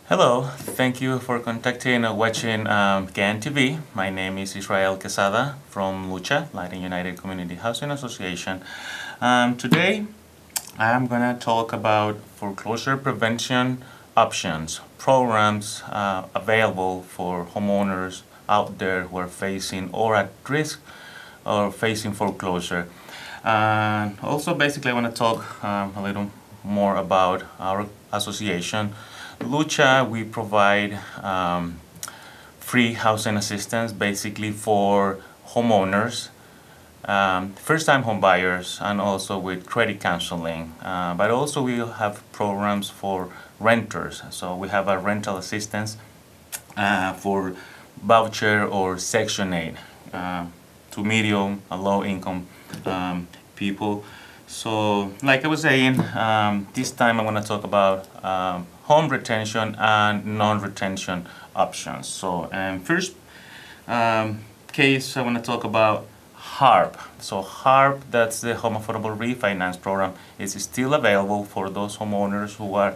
Hello, thank you for contacting or watching CAN TV. My name is Israel Quesada from L.U.C.H.A, Latin United Community Housing Association. Today I'm going to talk about foreclosure prevention options, programs available for homeowners out there who are facing or at risk or facing foreclosure. Also, basically, I want to talk a little more about our association. L.U.C.H.A, we provide free housing assistance basically for homeowners, first-time home buyers, and also with credit counseling. But also we have programs for renters. So we have a rental assistance for voucher or Section 8 to medium and low income people. So like I was saying, this time I want to talk about home retention and non-retention options. So first case I want to talk about HARP. So HARP, that's the Home Affordable Refinance Program, is still available for those homeowners who are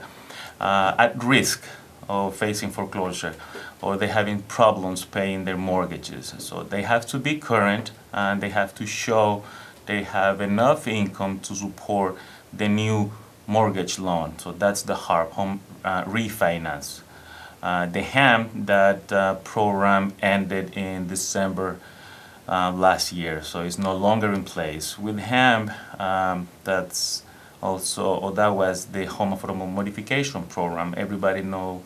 at risk of facing foreclosure or they're having problems paying their mortgages. So they have to be current and they have to show they have enough income to support the new mortgage loan. So that's the HARP, home refinance. The HAM, that program ended in December last year, so it's no longer in place. With HAM, that's also, or that was the Home Affordable Modification Program. Everybody knows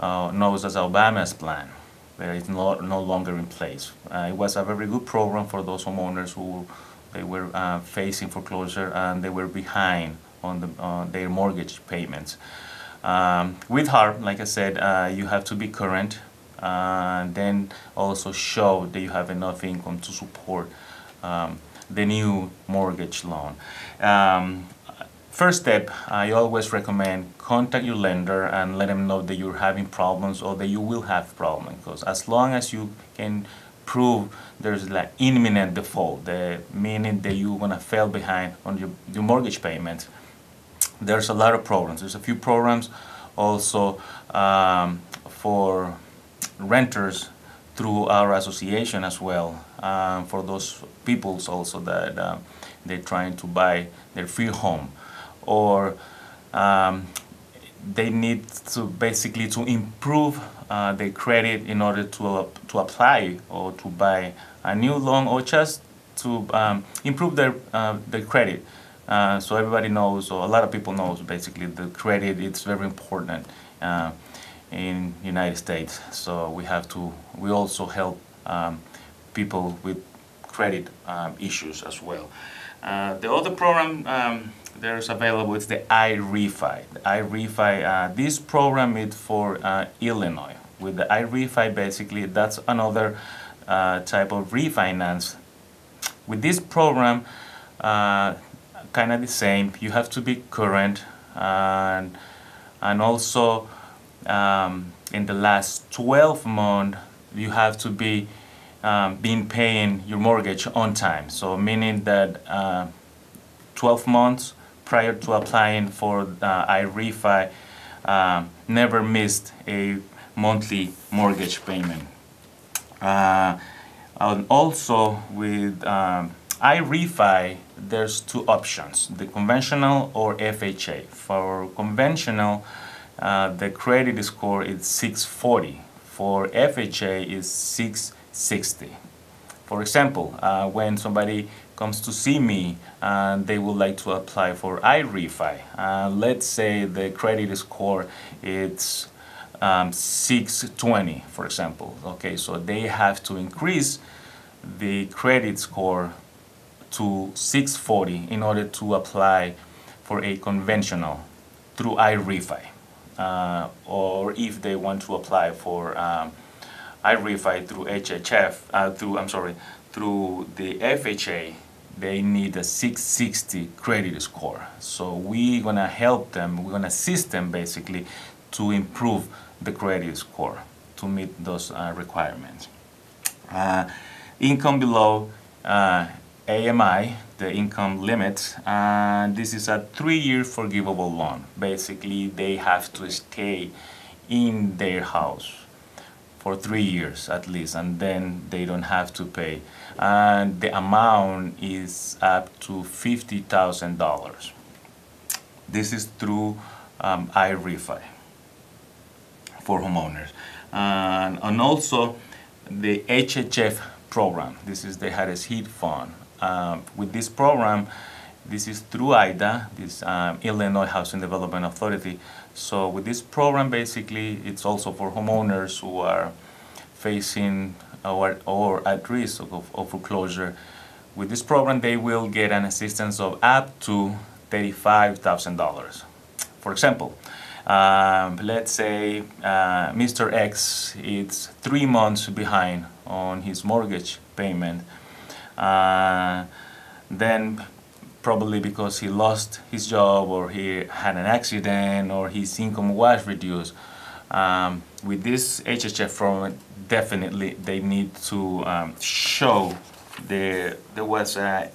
as Obama's plan, where it's no longer in place. It was a very good program for those homeowners who they were facing foreclosure and they were behind on their mortgage payments. With HARP, like I said, you have to be current and then also show that you have enough income to support the new mortgage loan. First step, I always recommend contact your lender and let them know that you're having problems or that you will have problems, because as long as you can prove there's like imminent default, meaning that you're gonna fall behind on your mortgage payment, there's a lot of programs. There's a few programs also for renters through our association as well, for those peoples also that they're trying to buy their free home, or they need to basically to improve their credit in order to apply or to buy a new loan, or just to improve their credit. So everybody knows, or a lot of people knows, basically the credit it's very important in United States. So we also help people with credit issues as well. The other program there's available is the iRefi. The iRefi, this program is for Illinois. With the iRefi, basically that's another type of refinance. With this program, kind of the same. You have to be current, and also in the last 12 months you have to be been paying your mortgage on time. So meaning that 12 months prior to applying for iRefi, never missed a monthly mortgage payment. And also with iRefi, there's two options, the conventional or FHA. For conventional, the credit score is 640. For FHA is 660. For example, when somebody comes to see me and they would like to apply for iRefi, let's say the credit score is 620, for example. Okay, so they have to increase the credit score to 640 in order to apply for a conventional through iRefi, or if they want to apply for iRefi through through the FHA, they need a 660 credit score. So we're gonna help them, we're gonna assist them basically to improve the credit score to meet those requirements. Income below AMI, the income limit, and this is a 3-year forgivable loan. Basically, they have to stay in their house for 3 years at least, and then they don't have to pay. And the amount is up to $50,000. This is through iRefi for homeowners. And also the HHF program. This is the hardest hit fund. With this program, this is through IDA, this Illinois Housing Development Authority. So with this program, basically, it's also for homeowners who are facing or at risk of foreclosure. With this program, they will get an assistance of up to $35,000. For example, let's say Mr. X is 3 months behind on his mortgage payment. Then probably because he lost his job or he had an accident or his income was reduced. With this HHF program, definitely they need to show there was a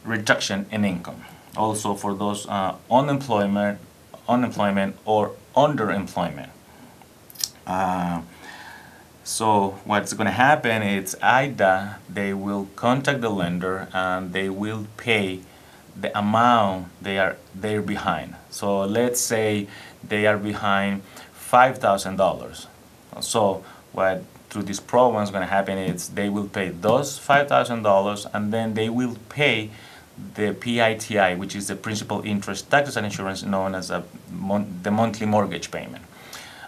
reduction in income. Also for those unemployment or underemployment. So what's going to happen is IDA, they will contact the lender and they will pay the amount they're behind. So let's say they are behind $5,000. So what through this program is going to happen is they will pay those $5,000 and then they will pay the PITI, which is the principal, interest, taxes, and insurance, known as the monthly mortgage payment,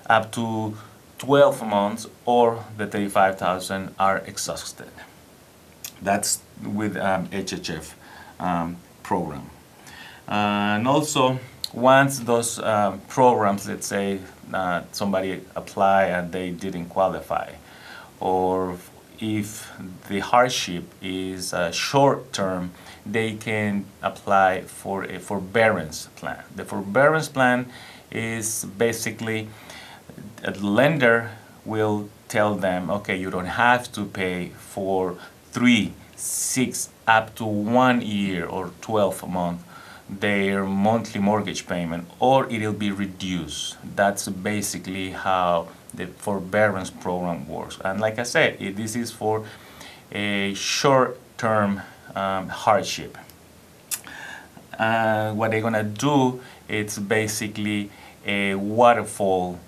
up to 12 months, or the $35,000 are exhausted. That's with HHF program. And also, once those programs, let's say somebody apply and they didn't qualify, or if the hardship is short term, they can apply for a forbearance plan. The forbearance plan is basically a lender will tell them, okay, you don't have to pay for 3, 6, up to 1 year or 12 months their monthly mortgage payment, or it'll be reduced. That's basically how the forbearance program works. And like I said, this is for a short-term hardship. What they're gonna do, it's basically a waterfall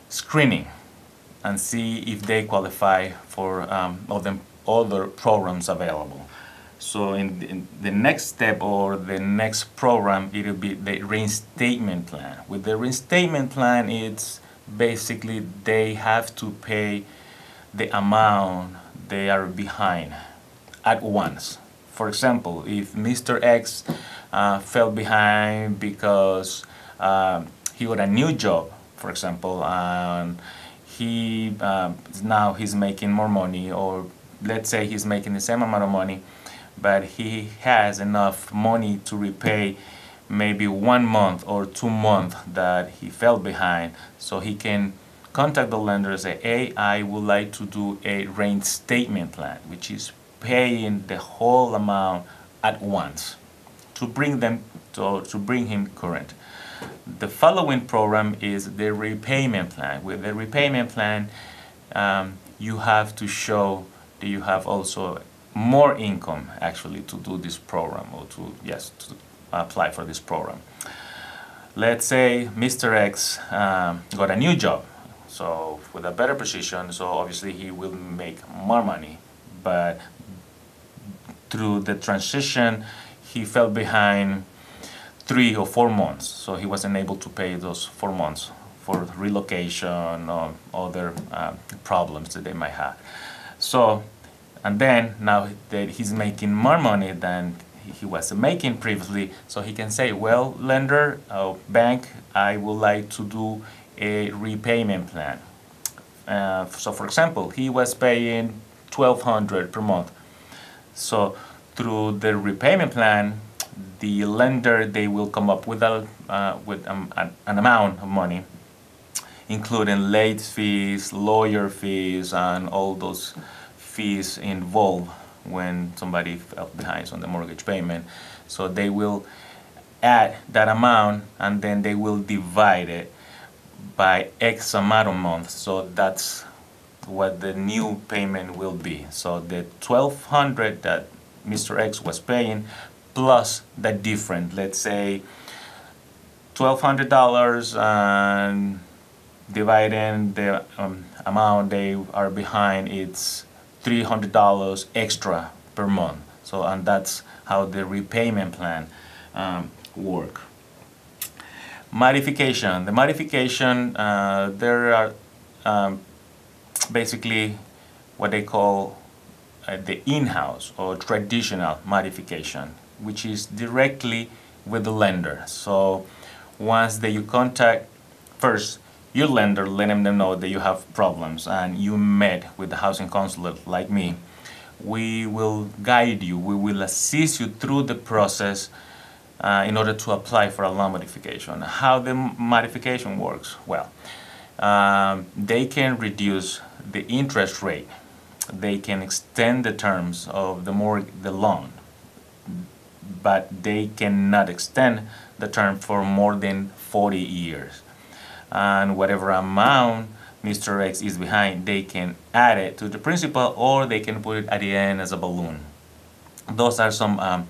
screening and see if they qualify for other programs available. So in the next step or the next program, it will be the reinstatement plan. With the reinstatement plan, it's basically they have to pay the amount they are behind at once. For example, if Mr. X fell behind because he got a new job, for example, and he now he's making more money, or let's say he's making the same amount of money, but he has enough money to repay maybe 1 month or 2 months that he fell behind, so he can contact the lender and say, hey, I would like to do a reinstatement plan, which is paying the whole amount at once to bring them to bring him current. The following program is the repayment plan. With the repayment plan, you have to show that you have also more income actually to do this program, or to apply for this program. Let's say Mr. X got a new job, so with a better position, so obviously he will make more money, but through the transition he fell behind 3 or 4 months, so he wasn't able to pay those 4 months for relocation or other problems that they might have. So, and then now that he's making more money than he was making previously, so he can say, well, lender, bank, I would like to do a repayment plan. So for example, he was paying $1,200 per month. So through the repayment plan, the lender, they will come up with an amount of money, including late fees, lawyer fees, and all those fees involved when somebody fell behind on the mortgage payment. So they will add that amount and then they will divide it by X amount of months. So that's what the new payment will be. So the $1,200 that Mr. X was paying plus the difference, let's say $1,200, and dividing the amount they are behind, it's $300 extra per month. So, and that's how the repayment plan work. Modification. The modification, there are basically what they call the in-house or traditional modification, which is directly with the lender. So once that you contact first your lender, letting them know that you have problems and you met with the housing counselor like me, we will guide you, we will assist you through the process in order to apply for a loan modification. How the modification works? Well, they can reduce the interest rate, they can extend the terms of the loan, but they cannot extend the term for more than 40 years. And whatever amount Mr. X is behind, they can add it to the principal, or they can put it at the end as a balloon. Those are some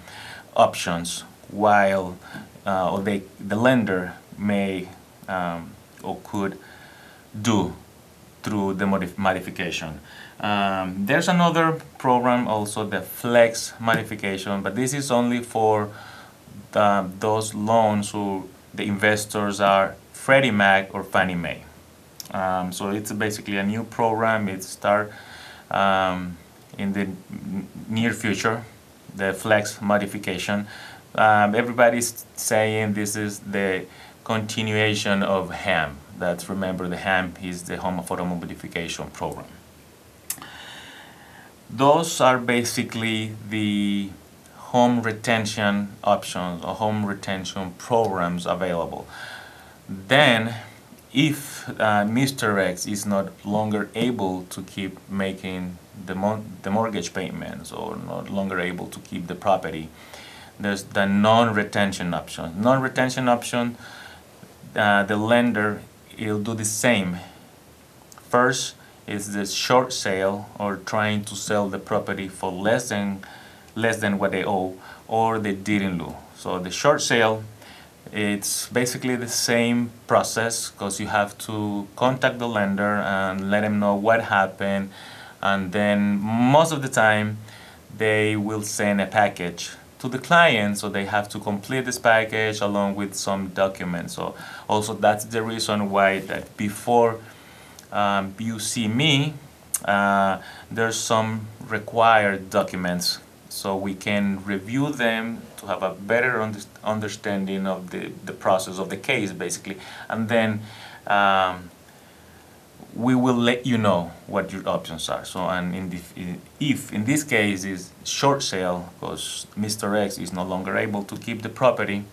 options, while the lender may or could do through the modification. There's another program also, the flex modification, but this is only for those loans who the investors are Freddie Mac or Fannie Mae. So it's basically a new program. It starts in the near future, the flex modification. Everybody's saying this is the continuation of HAM. That's, remember, the HAM is the Home Affordable Modification Program. Those are basically the home retention options or home retention programs available. Then, if Mr. X is not longer able to keep making the mortgage payments, or not longer able to keep the property, there's the non-retention option. Non-retention option, the lender will do the same. First is the short sale, or trying to sell the property for less than what they owe, or the deed in lieu. So the short sale, it's basically the same process, because you have to contact the lender and let them know what happened, and then most of the time they will send a package to the client, so they have to complete this package along with some documents. So also that's the reason why that before you see me, there's some required documents, so we can review them to have a better understanding of the process of the case, basically. And then we will let you know what your options are. So, and if in this case is short sale, because Mr. X is no longer able to keep the property,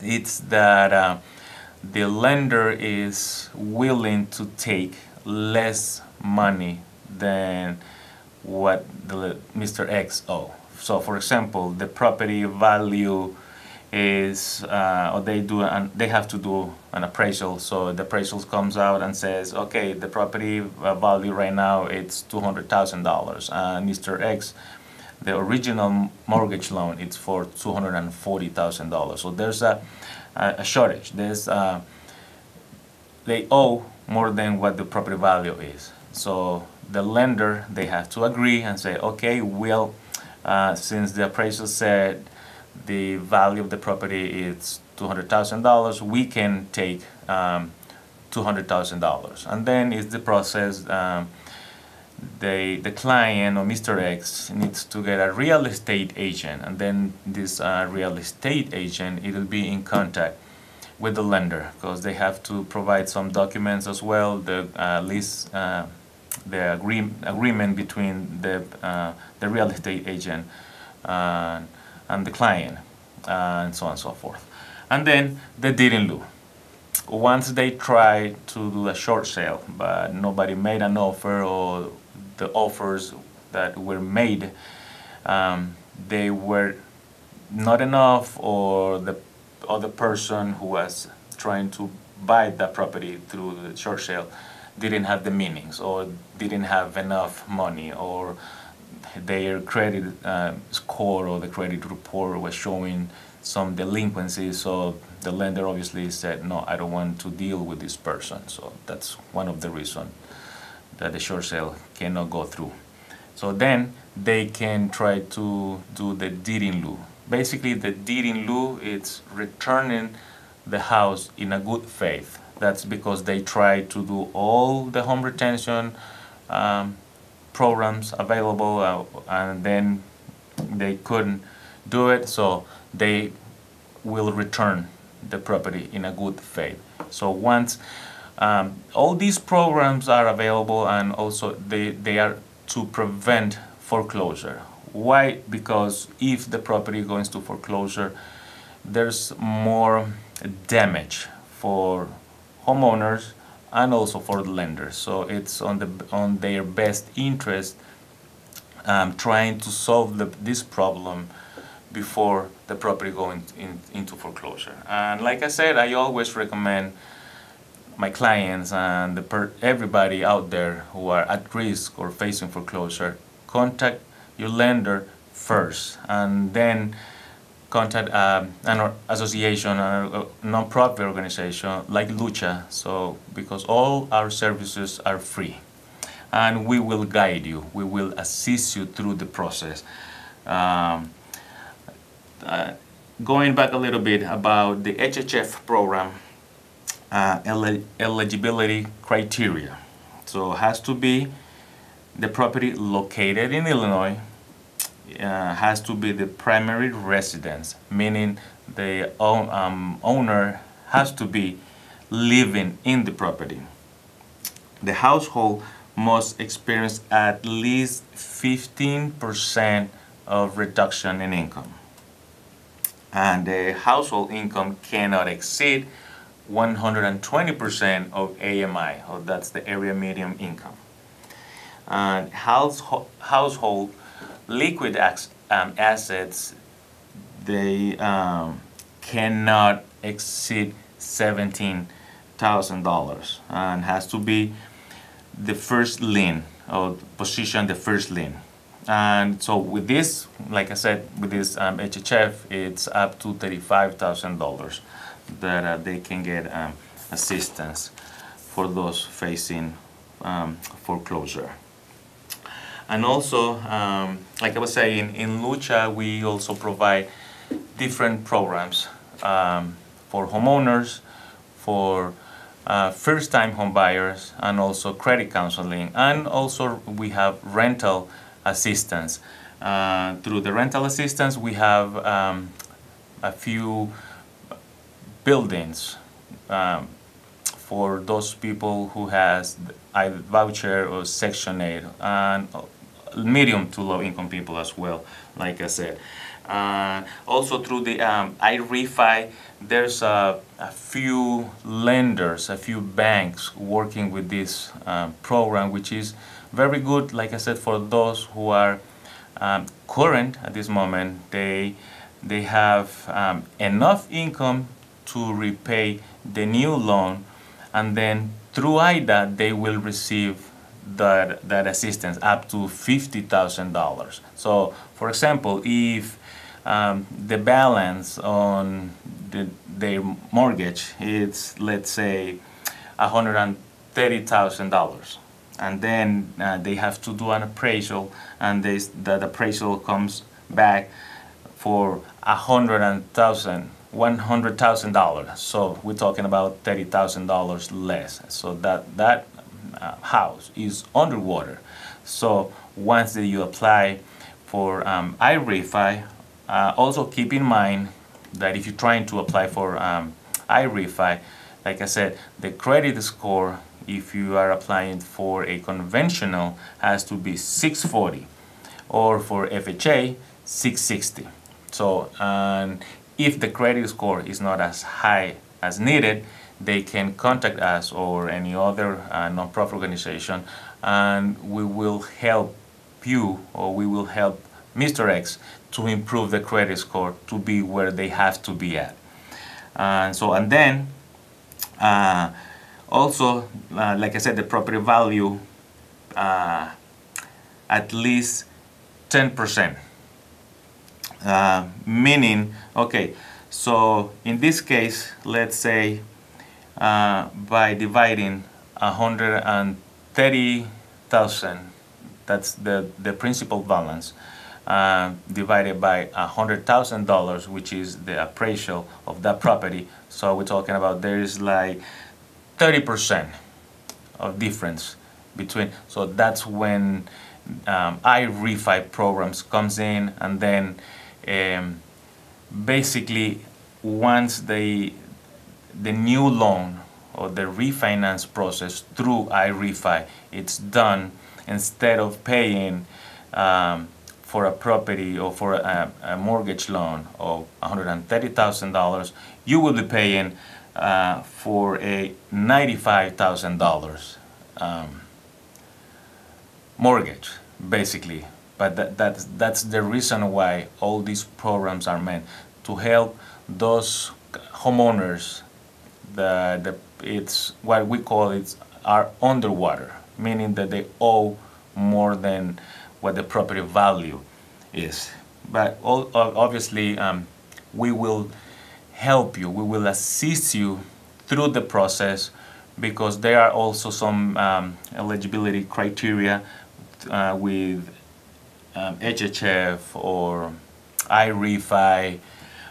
it's that the lender is willing to take less money than what the Mr. X owe. So, for example, the property value is, or they have to do an appraisal. So the appraisal comes out and says, okay, the property value right now it's $200,000, and Mr. X, the original mortgage loan, it's for $240,000. So there's a shortage. There's they owe more than what the property value is. So the lender, they have to agree and say, okay, well, since the appraisal said the value of the property is $200,000, we can take $200,000. And then it's the process. The client, or Mr. X, needs to get a real estate agent, and then this real estate agent, it will be in contact with the lender, because they have to provide some documents as well, the lease, the agreement between the real estate agent and the client, and so on and so forth. And then the deed in lieu. Once they try to do a short sale, but nobody made an offer, or the offers that were made, they were not enough, or the other person who was trying to buy that property through the short sale didn't have the meanings, or didn't have enough money, or their credit score or the credit report was showing some delinquencies, so the lender obviously said, no, I don't want to deal with this person. So that's one of the reasons that the short sale cannot go through. So then they can try to do the deed in lieu. Basically, the deed in lieu, it's returning the house in a good faith. That's because they try to do all the home retention programs available, and then they couldn't do it, so they will return the property in a good faith. So once all these programs are available, and also they are to prevent foreclosure. Why? Because if the property goes to foreclosure, there's more damage for homeowners and also for the lenders. So it's on their best interest trying to solve this problem before the property going into foreclosure. And like I said, I always recommend my clients and everybody out there who are at risk or facing foreclosure, contact your lender first, and then contact an association, a non-profit organization like L.U.C.H.A. So because all our services are free, and we will guide you, we will assist you through the process. Going back a little bit about the HHF program, eligibility criteria. So it has to be the property located in Illinois, has to be the primary residence, meaning the owner has to be living in the property. The household must experience at least 15% of reduction in income, and the household income cannot exceed 120% of AMI, or that's the area median income. And household liquid assets, they cannot exceed $17,000, and has to be the first lien, or position the first lien. And so with this, like I said, with this HHF, it's up to $35,000 that they can get assistance for those facing foreclosure. And also, like I was saying, in L.U.C.H.A, we also provide different programs for homeowners, for first-time home buyers, and also credit counseling, and also we have rental assistance. Through the rental assistance, we have a few buildings for those people who has either voucher or Section 8, and medium to low income people as well, like I said. Also through the I-REFI, there's a few lenders, a few banks working with this program, which is very good, like I said, for those who are current at this moment. They have enough income to repay the new loan, and then through IDA they will receive that assistance up to $50,000. So for example, if the balance on their mortgage is, let's say, $130,000, and then they have to do an appraisal, and that appraisal comes back for $100,000. So we're talking about $30,000 less. So that house is underwater. So once that you apply for I-REFI, also keep in mind that if you're trying to apply for I-REFI, like I said, the credit score, if you are applying for a conventional, has to be 640, or for FHA, 660. So if the credit score is not as high as needed, they can contact us or any other nonprofit organization, and we will help you, or we will help Mr. X to improve the credit score to be where they have to be at. And then Also, like I said, the property value at least 10%. Meaning, okay, so in this case, let's say by dividing 130,000, that's the principal balance, divided by $100,000, which is the appraisal of that property. So we're talking about there is like 30% of difference between. So that's when I-refi programs comes in, and then basically once the new loan or the refinance process through I-refi, it's done, instead of paying for a property or for a mortgage loan of $130,000, you will be paying for a $95,000 mortgage, basically. But that's the reason why all these programs are meant to help those homeowners that it's what we call it are underwater, meaning that they owe more than what the property value is. But obviously, we will help you, we will assist you through the process, because there are also some eligibility criteria with HHF or I-refi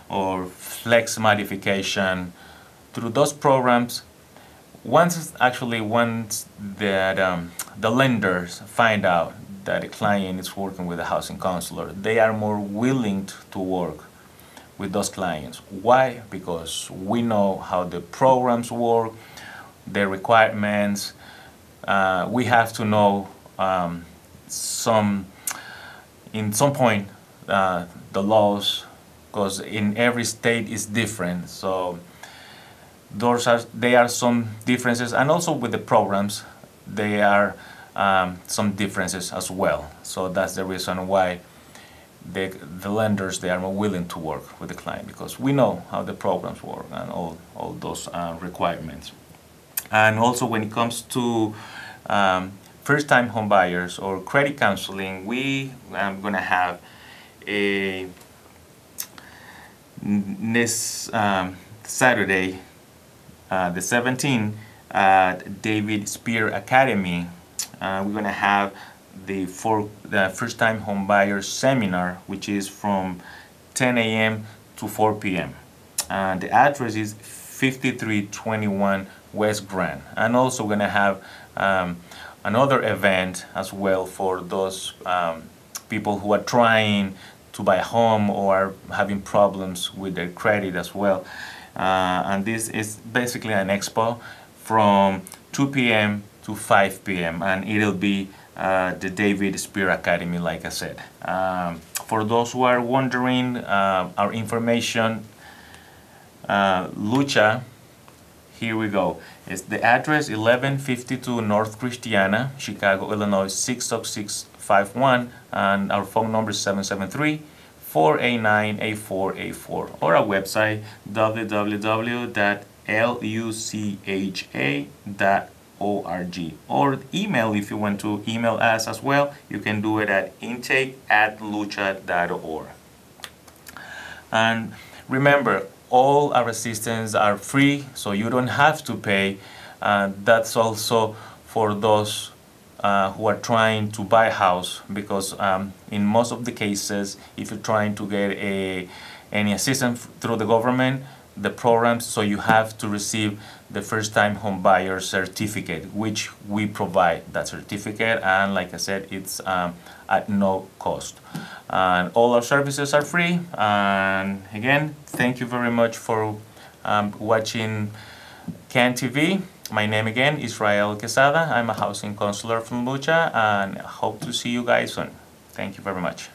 or flex modification. Through those programs, once that the lenders find out that a client is working with a housing counselor, they are more willing to work with those clients. Why? Because we know how the programs work, the requirements. We have to know in some point the laws, because in every state is different. So there are some differences, and also with the programs there are some differences as well. So that's the reason why the lenders, they are more willing to work with the client, because we know how the programs work and all those requirements. And also when it comes to first-time home buyers or credit counseling, we are going to have this Saturday, the 17th, at David Spear Academy. We're going to have the first-time home buyers seminar, which is from 10 a.m. to 4 p.m. The address is 5321 West Grand. And also we're going to have another event as well for those people who are trying to buy a home or are having problems with their credit as well. And this is basically an expo from 2 p.m. to 5 p.m. and it'll be the David Spear Academy, like I said. For those who are wondering, our information, L.U.C.H.A, here we go. It's the address 1152 North Christiana, Chicago, Illinois 60651, and our phone number is 773-489-8484, or our website www.L.U.C.H.A.org, or email. If you want to email us as well, you can do it at intake@L.U.C.H.A.org. And remember, all our assistants are free, so you don't have to pay. That's also for those who are trying to buy a house, because in most of the cases, if you're trying to get any assistance through the government, the programs, so you have to receive the first-time home buyer certificate, which we provide that certificate, and like I said, it's at no cost. And all our services are free. And again, thank you very much for watching CAN TV. My name again is L.U.C.H.A. I'm a housing counselor from L.U.C.H.A, and I hope to see you guys soon. Thank you very much.